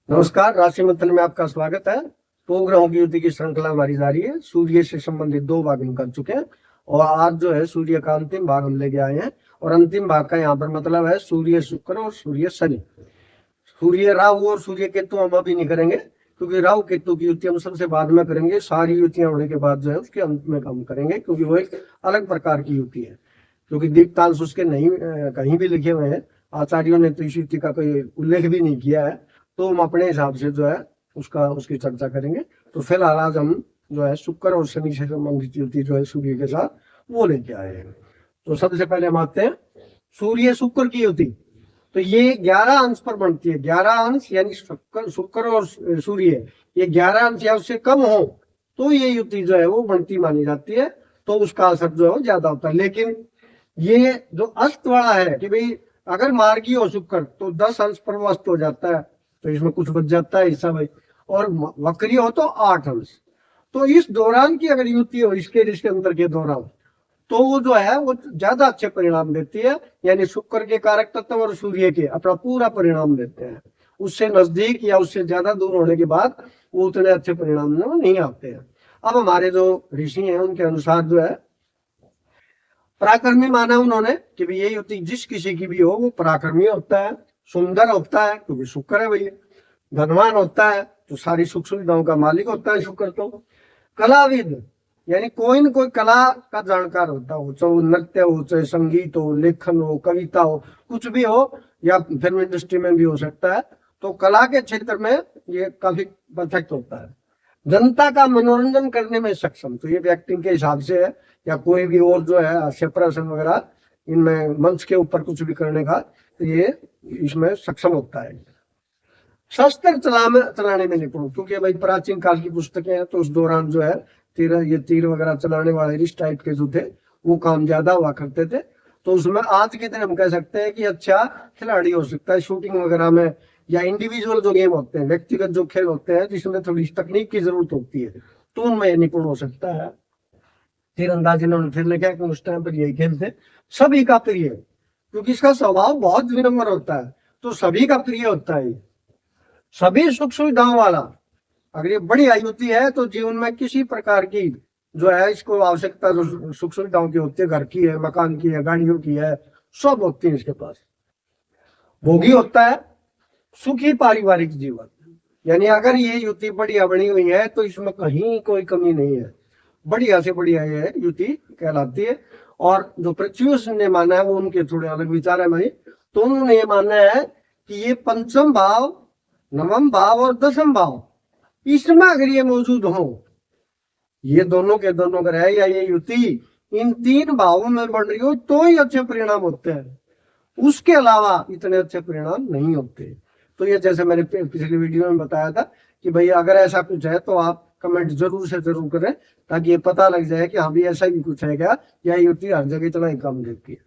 नमस्कार, राशि मंथन में आपका स्वागत है। 2 ग्रहों की युति की श्रृंखला हमारी जारी है। सूर्य से संबंधित 2 भाग हम कर चुके हैं और आज जो है सूर्य का अंतिम भाग हम लेके आए हैं। और अंतिम भाग का यहाँ पर मतलब है सूर्य शुक्र और सूर्य शनि। सूर्य राहु और सूर्य केतु हम अभी नहीं करेंगे, क्योंकि राहु केतु की युति हम सबसे बाद में करेंगे। सारी युतियां होने के बाद जो है उसके अंत में हम करेंगे, क्योंकि वो एक अलग प्रकार की युति है। क्योंकि दीप्तांश उसके नहीं कहीं भी लिखे हुए हैं, आचार्यों ने तो इस युति का कोई उल्लेख भी नहीं किया है, तो हम अपने हिसाब से जो है उसकी चर्चा करेंगे। तो फिलहाल आज हम जो है शुक्र और शनि से संबंधित युति जो है सूर्य के साथ वो लेके आए हैं। तो सबसे पहले हम आते हैं सूर्य शुक्र की युति। तो ये 11 अंश पर बनती है। 11 अंश यानी शुक्र और सूर्य ये 11 अंश या उससे कम हो तो ये युति जो है वो बनती मानी जाती है, तो उसका असर जो है वो ज्यादा होता है। लेकिन ये जो अस्त वाला है कि भाई अगर मार्गी हो शुक्र तो 10 अंश पर वो अस्त हो जाता है, तो इसमें कुछ बच जाता है हिस्सा भाई। और वक्री हो तो 8 अंश। तो इस दौरान की अगर युति हो इसके अंतर के दौरान, तो वो जो है वो ज्यादा अच्छे परिणाम देती है। यानी शुक्र के कारक तत्व और सूर्य के अपना पूरा परिणाम देते हैं। उससे नजदीक या उससे ज्यादा दूर होने के बाद वो उतने अच्छे परिणाम नहीं आते हैं। अब हमारे जो ऋषि हैं उनके अनुसार जो है पराक्रमी माना उन्होंने कि भाई ये युति जिस किसी की भी हो वो पराक्रमी होता है, सुंदर होता है क्योंकि शुक्र है भैया, धनवान होता है तो सारी सुख सुविधाओं का मालिक होता है शुक्र। तो कलाविद यानी कोई न कोई कला का जानकार होता हो, चाहे नृत्य हो, चाहे संगीत हो, लेखन हो, कविता हो, कुछ भी हो, या फिल्म इंडस्ट्री में भी हो सकता है। तो कला के क्षेत्र में ये काफी परफेक्ट होता है। जनता का मनोरंजन करने में सक्षम, तो ये भी एक्टिंग के हिसाब से है, या कोई भी और जो है हास्य प्रदर्शन वगैरह इनमें मंच के ऊपर कुछ भी करने का, तो ये इसमें सक्षम होता है। शस्त्र चलाने में निपुण, क्योंकि भाई प्राचीन काल की पुस्तकें हैं तो उस दौरान जो है तीर वगैरह चलाने वाले इस टाइप के जो थे वो काम ज्यादा हुआ करते थे। तो उसमें आज के दिन हम कह सकते हैं कि अच्छा खिलाड़ी हो सकता है शूटिंग वगैरह में, या इंडिविजुअल जो गेम होते हैं, व्यक्तिगत जो खेल होते हैं जिसमें थोड़ी तकनीक की जरूरत होती है, तो उनमें निपुण हो सकता है। तीरंदाजी इन्होंने फिर लिखा कि उस टाइम पर यही खेल थे सभी का प्रिय, क्योंकि इसका स्वभाव बहुत विनम्र होता है, तो सभी का प्रिय होता है। सभी सुख सुविधाओं वाला, अगर ये बड़ी आयुति है तो जीवन में किसी प्रकार की जो है इसको आवश्यकता जो सुख सुविधाओं की होती है, घर की है, मकान की है, गाड़ियों की है, सब होती है इसके पास। भोगी होता है सुखी पारिवारिक जीवन, यानी अगर ये युति बढ़िया बनी हुई है तो इसमें कहीं कोई कमी नहीं है, बढ़िया से बढ़िया ये युति कहलाती है। और जो पृथ्वी ने माना है वो उनके थोड़े अलग विचार है भाई। तो उन्होंने ये माना है कि ये पंचम भाव, नवम भाव और दसम भाव, इसमें अगर ये मौजूद हो, ये दोनों के दोनों ग्रह या ये युति इन 3 भावों में बढ़ रही हो तो ही अच्छे परिणाम होते हैं, उसके अलावा इतने अच्छे परिणाम नहीं होते। तो ये जैसे मैंने पिछली वीडियो में बताया था कि भाई अगर ऐसा कुछ है तो आप कमेंट जरूर से जरूर करें, ताकि ये पता लग जाए कि हाँ भी ऐसा भी कुछ है क्या, या युति हर जगह इतना ही कम देती है।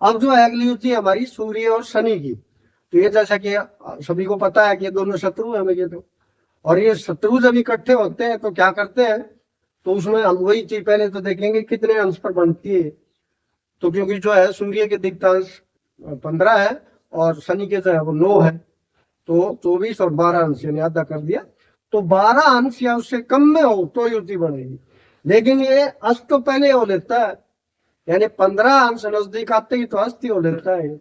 अब जो है अगली युति हमारी सूर्य और शनि की। तो ये जैसा कि सभी को पता है कि ये दोनों शत्रु है मेरे, तो और ये शत्रु जब इकट्ठे होते हैं तो क्या करते हैं, तो उसमें हम वही चीज पहले तो देखेंगे कितने अंश पर बनती है। तो क्योंकि जो है सूर्य के दिक्तांश 15 है और शनि के जो है वो 9 है, तो 24 और 12 अंश यानी आधा कर दिया। तो 12 अंश या उससे कम में हो तो युति बनेगी, लेकिन ये अस्त तो पहले हो लेता है, यानी 15 अंश नजदीक आते ही तो अस्त ही हो लेता है।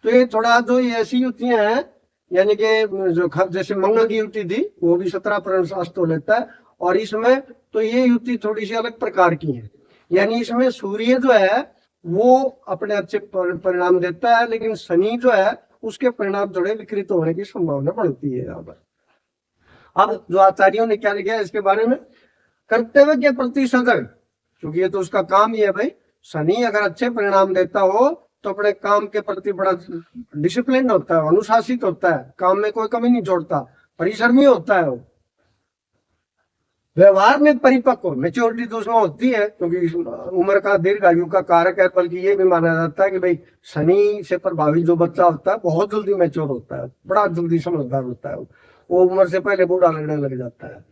तो ये थोड़ा जो ये ऐसी युतियां हैं, यानी कि जो जैसे मंगल की युति थी वो भी 17 अस्त हो लेता है, और इसमें तो ये युति थोड़ी सी अलग प्रकार की है। यानी इसमें सूर्य जो है वो अपने अच्छे परिणाम देता है, लेकिन शनि जो है उसके परिणाम थोड़े विकृत होने की संभावना बढ़ती है यहाँ पर। अब जो आचार्यों ने क्या लिखा है इसके बारे में, कर्तव्य के प्रति सजग, क्योंकि ये तो उसका काम ही है भाई। शनि अगर अच्छे परिणाम देता हो तो अपने काम के प्रति बड़ा डिसिप्लिन होता है, अनुशासित होता है, काम में कोई कमी नहीं छोड़ता, परिश्रमी होता है वो। व्यवहार में परिपक्व, मेच्योरिटी तो उसमें होती है क्योंकि उम्र का दीर्घ आयु का कारक है। बल्कि ये भी माना जाता है कि भाई शनि से प्रभावित जो बच्चा होता है बहुत जल्दी मैच्योर होता है, बड़ा जल्दी समझदार होता है, वो उम्र से पहले बूढ़ा लगने लग जाता है।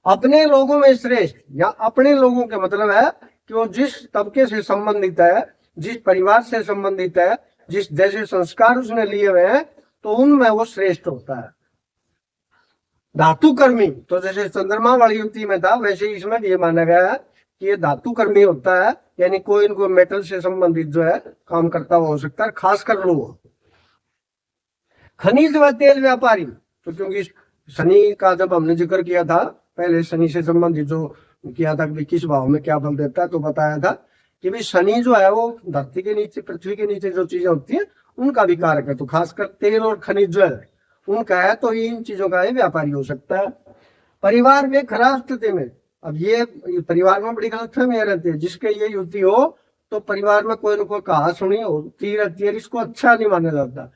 अपने लोगों में श्रेष्ठ, या अपने लोगों के मतलब है कि वो जिस तबके से संबंधित है, जिस परिवार से संबंधित है, जिस जैसे संस्कार उसने लिए हुए हैं, तो उनमें वो श्रेष्ठ होता है। धातु कर्मी, तो जैसे चंद्रमा वाली युति में था वैसे इसमें ये माना गया है कि ये धातु कर्मी होता है, यानी कोई इनको मेटल से संबंधित जो है काम करता हुआ हो सकता है, खासकर लोग। खनिज व तेल व्यापारी, तो क्योंकि शनि का जब हमने जिक्र किया था पहले, शनि से संबंधित जो किया था कि किस भाव में क्या फल देता है, तो बताया था कि भाई शनि जो है वो धरती के नीचे, पृथ्वी के नीचे जो चीजें होती है उनका भी कारक है, तो खासकर तेल और खनिज जो है उनका है, तो इन चीजों का व्यापारी हो सकता है। परिवार में खराब स्थिति में, अब ये परिवार में बड़ी गलतफहमियां रहती है, जिसके ये युति हो तो परिवार में कोई न कोई कहा सुनी होती रहती है, इसको अच्छा नहीं माना जाता,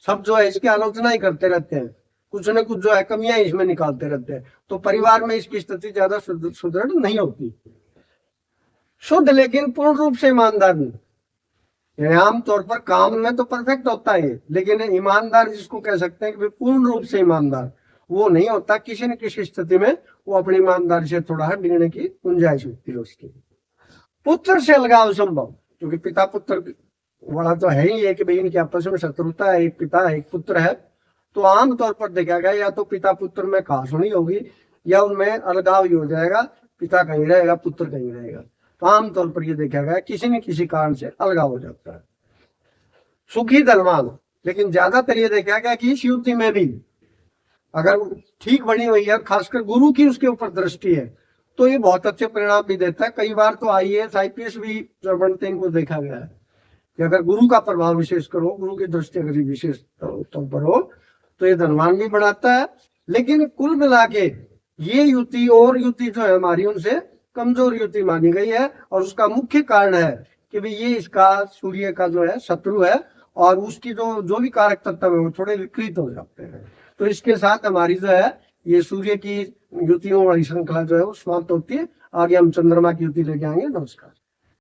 सब जो है इसकी आलोचना ही करते रहते हैं, कुछ न कुछ जो है कमियां इसमें निकालते रहते हैं, तो परिवार में इसकी स्थिति ज्यादा सुदृढ़ नहीं होती। शुद्ध लेकिन पूर्ण रूप से ईमानदार नहीं, आमतौर पर काम में तो परफेक्ट होता है, लेकिन ईमानदार जिसको कह सकते हैं कि पूर्ण रूप से ईमानदार वो नहीं होता, किसी न किसी स्थिति में वो अपनी ईमानदारी से थोड़ा गिरने की गुंजाइश होती है उसकी। पुत्र से अलगाव संभव, क्योंकि पिता पुत्र वाला तो है ही है कि भाई इनकी आपस में शत्रुता है, एक पिता है एक पुत्र है, तो आमतौर पर देखा गया या तो पिता पुत्र में कहासुनी होगी या उनमें अलगाव ही हो जाएगा, पिता कहीं रहेगा पुत्र कहीं रहेगा, तो आमतौर पर यह देखा गया किसी न किसी कारण से अलगाव हो जाता है। सुखी धनवान, लेकिन ज्यादातर ये देखा गया कि इस युति में भी अगर ठीक बनी हुई है, खासकर गुरु की उसके ऊपर दृष्टि है, तो ये बहुत अच्छे परिणाम भी देता है। कई बार तो IAS IPS भी जो बनते हैं इनको देखा गया है कि अगर गुरु का प्रभाव विशेष करो, गुरु की दृष्टि अगर विशेष तौर पर हो तो ये धनवान भी बढ़ाता है। लेकिन कुल मिला के ये युति और युति जो है हमारी उनसे कमजोर युति मानी गई है, और उसका मुख्य कारण है कि भाई ये इसका सूर्य का जो है शत्रु है, और उसकी जो भी कारक तत्व है वो थोड़े विकृत हो जाते हैं। तो इसके साथ हमारी जो है ये सूर्य की युतियों वाली श्रृंखला जो है वो समाप्त होती है। आगे हम चंद्रमा की युति लेके आएंगे। नमस्कार।